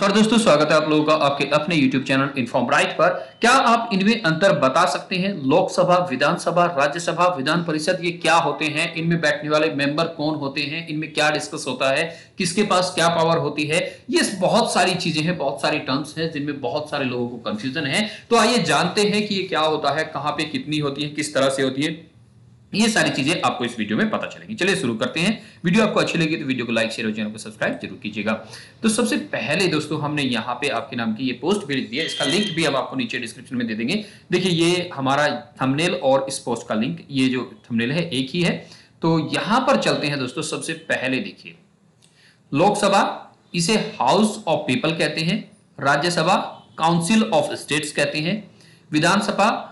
और दोस्तों स्वागत है आप लोगों का आपके अपने YouTube चैनल इन्फॉर्म राइट पर। क्या आप इनमें अंतर बता सकते हैं? लोकसभा, विधानसभा, राज्यसभा, विधान परिषद ये क्या होते हैं? इनमें बैठने वाले मेंबर कौन होते हैं? इनमें क्या डिस्कस होता है? किसके पास क्या पावर होती है? ये बहुत सारी चीजें हैं, बहुत सारी टर्म्स हैं जिनमें बहुत सारे लोगों को कंफ्यूजन है। तो आइए जानते हैं कि ये क्या होता है, कहां पे कितनी होती है, किस तरह से होती है। ये सारी चीजें आपको इस वीडियो में पता चलेंगी। चलिए शुरू करते हैं। वीडियो आपको अच्छी लगी तो वीडियो को लाइक शेयर और चैनल को सब्सक्राइब जरूर कीजिएगा। तो सबसे पहले दोस्तों हमने यहाँ पे आपके नाम की ये पोस्ट भेज दी है, इसका लिंक भी हम आपको नीचे डिस्क्रिप्शन में दे देंगे। देखिए ये हमारा थंबनेल और इस पोस्ट का लिंक, ये जो थंबनेल है एक ही है। तो यहां पर चलते हैं दोस्तों। सबसे पहले देखिए, लोकसभा इसे हाउस ऑफ पीपल कहते हैं, राज्यसभा काउंसिल ऑफ स्टेट्स कहते हैं, विधानसभा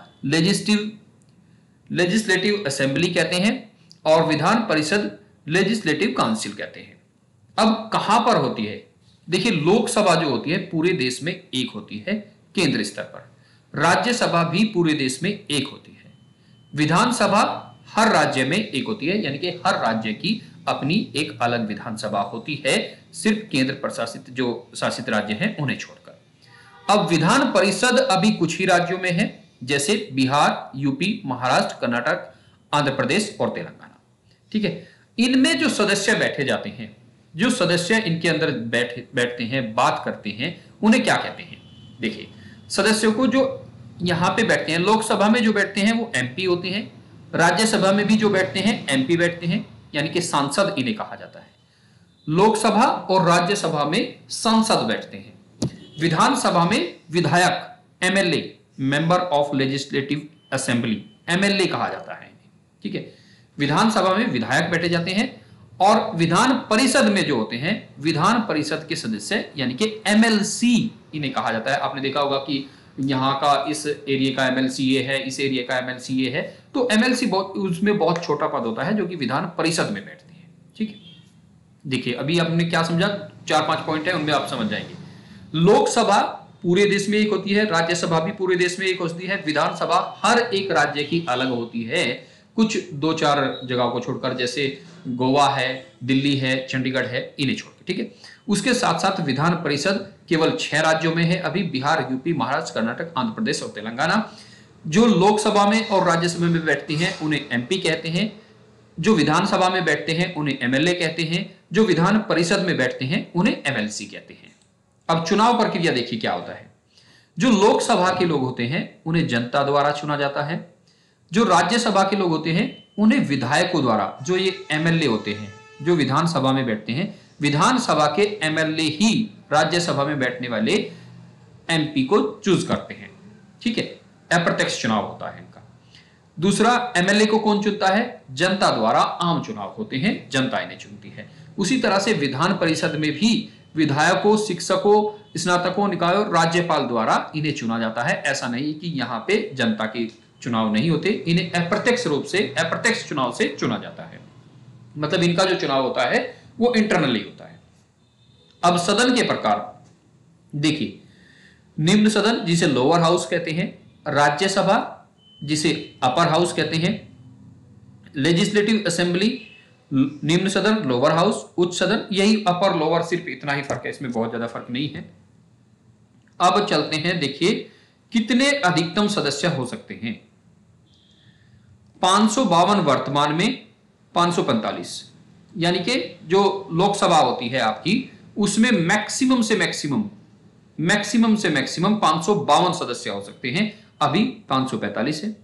लेजिस्लेटिव असेंबली कहते हैं और विधान परिषद लेजिस्लेटिव काउंसिल कहते हैं। अब कहां पर होती है? देखिए लोकसभा जो होती है पूरे देश में एक होती है केंद्र स्तर पर, राज्यसभा भी पूरे देश में एक होती है, विधानसभा हर राज्य में एक होती है, यानी कि हर राज्य की अपनी एक अलग विधानसभा होती है, सिर्फ केंद्र प्रशासित जो शासित राज्य हैं उन्हें छोड़कर। अब विधान परिषद अभी कुछ ही राज्यों में है, जैसे बिहार, यूपी, महाराष्ट्र, कर्नाटक, आंध्र प्रदेश और तेलंगाना। ठीक है, इनमें जो सदस्य बैठे जाते हैं, जो सदस्य इनके अंदर बैठते हैं, बात करते हैं, उन्हें क्या कहते हैं? देखिए सदस्यों को जो यहां पे बैठते हैं, लोकसभा में जो बैठते हैं वो एमपी होते हैं, राज्यसभा में भी जो बैठते हैं एमपी बैठते हैं, यानी कि सांसद इन्हें कहा जाता है। लोकसभा और राज्यसभा में सांसद बैठते हैं, विधानसभा में विधायक MLA, member of legislative assembly, MLA कहा जाता है। ठीक है, विधानसभा में विधायक बैठे जाते हैं और विधान परिषद में जो होते हैं विधान परिषद के सदस्य, यानी कि एमएलसी इन्हें कहा जाता है। आपने देखा होगा कि यहाँ का इस एरिया का एमएलसी ये है, इस एरिया का एमएलसी ये है। तो एमएलसी बहुत, उसमें बहुत छोटा पद होता है जो कि विधान परिषद में बैठते हैं। ठीक है, देखिए अभी आपने क्या समझा, 4-5 पॉइंट है, उनमें आप समझ जाएंगे। लोकसभा पूरे देश में एक होती है, राज्यसभा भी पूरे देश में एक होती है, विधानसभा हर एक राज्य की अलग होती है, कुछ 2-4 जगहों को छोड़कर, जैसे गोवा है, दिल्ली है, चंडीगढ़ है, इन्हें छोड़कर। ठीक है, उसके साथ साथ विधान परिषद केवल 6 राज्यों में है अभी, बिहार, यूपी, महाराष्ट्र, कर्नाटक, आंध्र प्रदेश और तेलंगाना। जो लोकसभा में और राज्यसभा में बैठती हैं उन्हें एमपी कहते हैं, जो विधानसभा में बैठते हैं उन्हें एमएलए कहते हैं, जो विधान परिषद में बैठते हैं उन्हें एमएलसी कहते हैं। अब चुनाव प्रक्रिया देखिए क्या होता है। जो लोकसभा के लोग होते हैं उन्हें जनता द्वारा चुना जाता है, जो राज्यसभा के लोग होते हैं उन्हें विधायकों द्वारा, जो ये एमएलए होते हैं जो विधानसभा में बैठते हैं, विधानसभा के एमएलए ही राज्यसभा में बैठने वाले एमपी को चूज करते हैं। ठीक है, अप्रत्यक्ष चुनाव होता है इनका। दूसरा, एमएलए को कौन चुनता है? जनता द्वारा आम चुनाव होते हैं, जनता इन्हें चुनती है। उसी तरह से विधान परिषद में भी विधायकों, शिक्षकों, स्नातकों, निकायों, राज्यपाल द्वारा इन्हें चुना जाता है। ऐसा नहीं कि यहाँ पे जनता के चुनाव नहीं होते, इन्हें अप्रत्यक्ष रूप से, अप्रत्यक्ष चुनाव से चुना जाता है। मतलब इनका जो चुनाव होता है वो इंटरनली होता है। अब सदन के प्रकार देखिए, निम्न सदन जिसे लोअर हाउस कहते हैं, राज्यसभा जिसे अपर हाउस कहते हैं, लेजिस्लेटिव असेंबली निम्न सदन लोअर हाउस, उच्च सदन यही अपर लोअर, सिर्फ इतना ही फर्क है, इसमें बहुत ज्यादा फर्क नहीं है। अब चलते हैं, देखिए कितने अधिकतम सदस्य हो सकते हैं। 552 वर्तमान में, 545, यानी कि जो लोकसभा होती है आपकी उसमें मैक्सिमम से मैक्सिमम 552 सदस्य हो सकते हैं, अभी 545 है।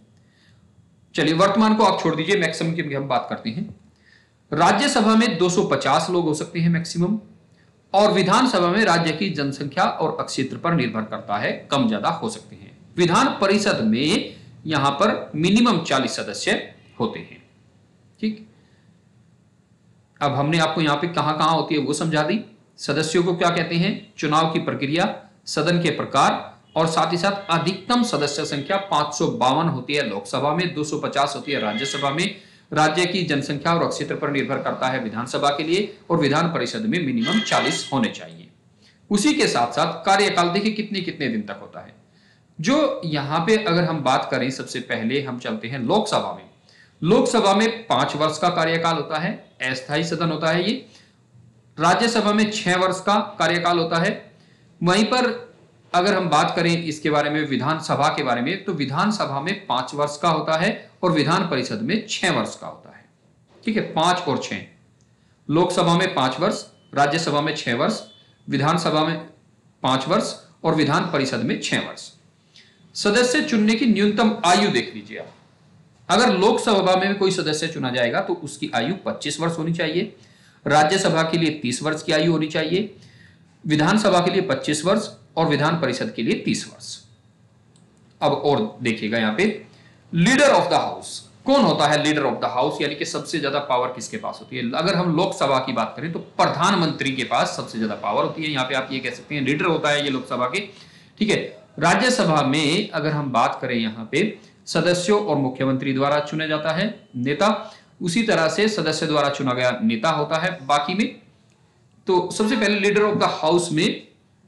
चलिए वर्तमान को आप छोड़ दीजिए, मैक्सिमम की हम बात करते हैं। राज्यसभा में 250 लोग हो सकते हैं मैक्सिमम, और विधानसभा में राज्य की जनसंख्या और क्षेत्र पर निर्भर करता है, कम ज्यादा हो सकते हैं। विधान परिषद में यहां पर मिनिमम 40 सदस्य होते हैं। ठीक, अब हमने आपको यहां पे कहां कहां होती है वो समझा दी। सदस्यों को क्या कहते हैं, चुनाव की प्रक्रिया, सदन के प्रकार, और साथ ही साथ अधिकतम सदस्य संख्या 552 होती है लोकसभा में, 250 होती है राज्यसभा में। राज्य की जनसंख्या और क्षेत्र पर निर्भर करता है विधानसभा के लिए, और विधान परिषद में मिनिमम 40 होने चाहिए। उसी के साथ साथ कार्यकाल देखिए कितने कितने दिन तक होता है। जो यहां पे अगर हम बात करें, सबसे पहले हम चलते हैं लोकसभा में। लोकसभा में 5 वर्ष का कार्यकाल होता है, अस्थायी सदन होता है ये। राज्यसभा में 6 वर्ष का कार्यकाल होता है, वहीं पर अगर हम बात करें इसके बारे में, विधानसभा के बारे में, तो विधानसभा में 5 वर्ष का होता है और विधान परिषद में 6 वर्ष का होता है। ठीक है, 5 और 6। लोकसभा में 5 वर्ष, राज्यसभा में 6 वर्ष, विधानसभा में 5 वर्ष और विधान परिषद में 6 वर्ष। सदस्य चुनने की न्यूनतम आयु देख लीजिए आप। अगर लोकसभा में कोई सदस्य चुना जाएगा तो उसकी आयु 25 वर्ष होनी चाहिए, राज्यसभा के लिए 30 वर्ष की आयु होनी चाहिए, विधानसभा के लिए 25 वर्ष और विधान परिषद के लिए 30 वर्ष। अब और देखिएगा यहां पे, लीडर ऑफ द हाउस कौन होता है? लीडर ऑफ द हाउस यानी कि सबसे ज्यादा पावर किसके पास होती है? अगर हम लोकसभा की बात करें तो प्रधानमंत्री के पास सबसे ज्यादा पावर होती है। यहां पे आप ये कह सकते हैं लीडर होता है ये लोकसभा के। ठीक है, राज्यसभा में अगर हम बात करें यहां पे सदस्यों और मुख्यमंत्री द्वारा चुना जाता है नेता, उसी तरह से सदस्य द्वारा चुना गया नेता होता है बाकी में। तो सबसे पहले लीडर ऑफ द हाउस में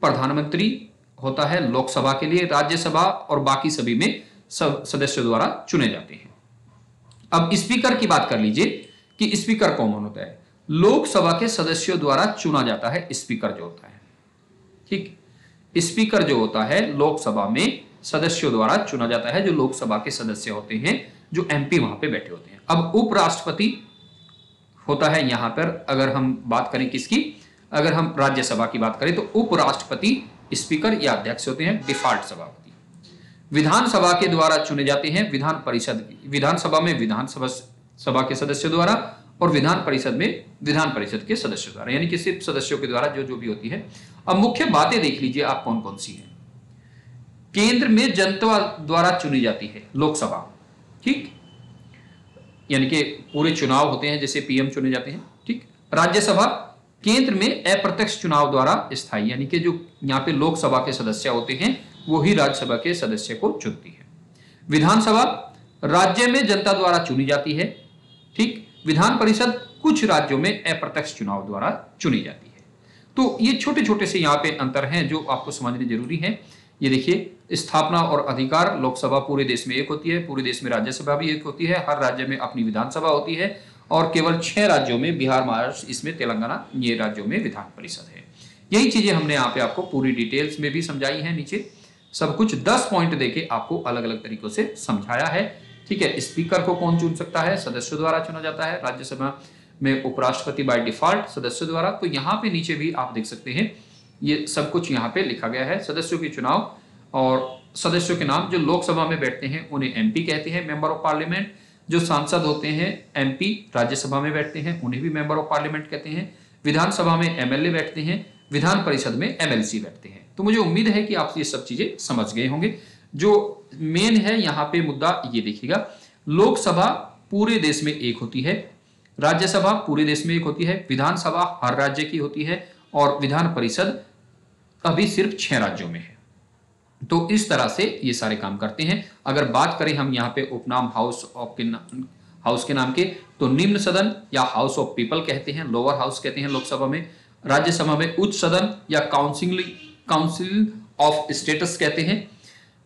प्रधानमंत्री होता है लोकसभा के लिए, राज्यसभा और बाकी सभी में सब सदस्यों द्वारा चुने जाते हैं। अब स्पीकर की बात कर लीजिए कि स्पीकर कौन होता है? लोकसभा के सदस्यों द्वारा चुना जाता है स्पीकर जो होता है। ठीक, स्पीकर जो होता है लोकसभा में सदस्यों द्वारा चुना जाता है, जो लोकसभा के सदस्य होते हैं, जो एमपी वहां पे बैठे होते हैं। अब उपराष्ट्रपति होता है यहां पर, अगर हम बात करें किसकी, अगर हम राज्यसभा की बात करें तो उपराष्ट्रपति स्पीकर या अध्यक्ष होते हैं, डिफॉल्ट सभापति। विधानसभा के द्वारा चुने जाते हैं विधान परिषद, विधानसभा में विधानसभा के सदस्यों द्वारा और विधान परिषद में विधान परिषद के सदस्यों द्वारा, यानी कि सिर्फ सदस्यों के द्वारा जो जो भी होती है। अब मुख्य बातें देख लीजिए आप कौन कौन सी हैं। केंद्र में जनता द्वारा चुनी जाती है लोकसभा। ठीक, यानी कि पूरे चुनाव होते हैं जैसे पीएम चुने जाते हैं। ठीक, राज्यसभा केंद्र में अप्रत्यक्ष चुनाव द्वारा स्थायी, यानी कि जो यहाँ पे लोकसभा के सदस्य होते हैं वो ही राज्यसभा के सदस्य को चुनती है। विधानसभा राज्य में जनता द्वारा चुनी जाती है। ठीक, विधान परिषद कुछ राज्यों में अप्रत्यक्ष चुनाव द्वारा चुनी जाती है। तो ये छोटे छोटे से यहाँ पे अंतर हैं जो आपको समझने जरूरी है। ये देखिए, स्थापना और अधिकार, लोकसभा पूरे देश में एक होती है, पूरे देश में राज्यसभा भी एक होती है, हर राज्य में अपनी विधानसभा होती है और केवल 6 राज्यों में, बिहार, महाराष्ट्र, इसमें तेलंगाना, ये राज्यों में विधान परिषद है। यही चीजें हमने यहाँ पे आपको पूरी डिटेल्स में भी समझाई है। नीचे सब कुछ 10 पॉइंट देके आपको अलग अलग तरीकों से समझाया है। ठीक है, स्पीकर को कौन चुन सकता है? सदस्यों द्वारा चुना जाता है। राज्यसभा में उपराष्ट्रपति बाय डिफॉल्ट सदस्यों द्वारा। तो यहाँ पे नीचे भी आप देख सकते हैं ये सब कुछ यहाँ पे लिखा गया है। सदस्यों के चुनाव और सदस्यों के नाम, जो लोकसभा में बैठते हैं उन्हें एमपी कहते हैं, मेंबर ऑफ पार्लियामेंट। जो सांसद होते हैं एमपी, राज्यसभा में बैठते हैं, उन्हें भी मेंबर ऑफ पार्लियामेंट कहते हैं। विधानसभा में एमएलए बैठते हैं, विधान परिषद में एमएलसी बैठते हैं। तो मुझे उम्मीद है कि आप ये सब चीजें समझ गए होंगे। जो मेन है यहाँ पे मुद्दा ये देखिएगा, लोकसभा पूरे देश में एक होती है, राज्यसभा पूरे देश में एक होती है, विधानसभा हर राज्य की होती है और विधान परिषद अभी सिर्फ 6 राज्यों में है। तो इस तरह से ये सारे काम करते हैं। अगर बात करें हम यहाँ पे उपनाम हाउस के नाम के, तो निम्न सदन या हाउस ऑफ पीपल कहते हैं, लोअर हाउस कहते हैं लोकसभा में। राज्यसभा में उच्च सदन या काउंसिल ऑफ स्टेटस कहते हैं।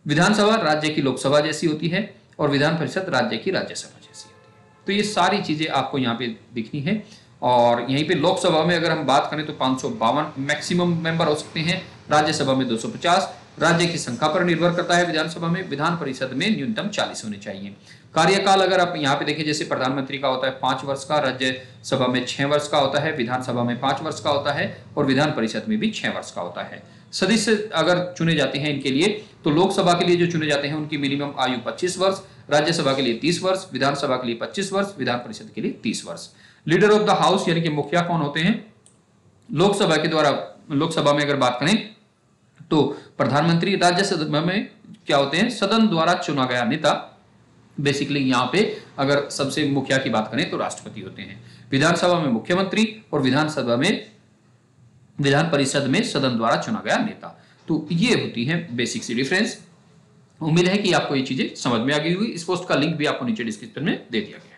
विधानसभा राज्य की लोकसभा जैसी होती है और विधान परिषद राज्य की राज्यसभा जैसी होती है। तो ये सारी चीजें आपको यहाँ पे दिखनी है। और यहीं पे लोकसभा में अगर हम बात करें तो 552 मैक्सिमम मेंबर हो सकते हैं, राज्यसभा में 250, राज्य की संख्या पर निर्भर करता है। विधानसभा में, विधान परिषद में न्यूनतम 40 होने चाहिए। कार्यकाल अगर आप यहाँ पे देखें, जैसे प्रधानमंत्री का होता है 5 वर्ष का, राज्यसभा में 6 वर्ष का होता है, विधानसभा में 5 वर्ष का होता है और विधान परिषद में भी 6 वर्ष का होता है। सदस्य अगर चुने जाते हैं इनके लिए, तो लोकसभा के लिए जो चुने जाते हैं उनकी मिनिमम आयु 25 वर्ष, राज्यसभा के लिए 30 वर्ष, विधानसभा के लिए 25 वर्ष, विधान परिषद के लिए 30 वर्ष। लीडर ऑफ द हाउस यानी कि मुखिया कौन होते हैं? लोकसभा के द्वारा, लोकसभा में अगर बात करें तो प्रधानमंत्री, राज्यसभा में क्या होते हैं? सदन द्वारा चुना गया नेता। बेसिकली यहाँ पे अगर सबसे मुखिया की बात करें तो राष्ट्रपति होते हैं। विधानसभा में मुख्यमंत्री और विधानसभा में, विधान परिषद में सदन द्वारा चुना गया नेता। तो ये होती है बेसिक सी डिफरेंस। उम्मीद है कि आपको ये चीजें समझ में आ गई होगी। इस पोस्ट का लिंक भी आपको नीचे डिस्क्रिप्शन में दे दिया गया।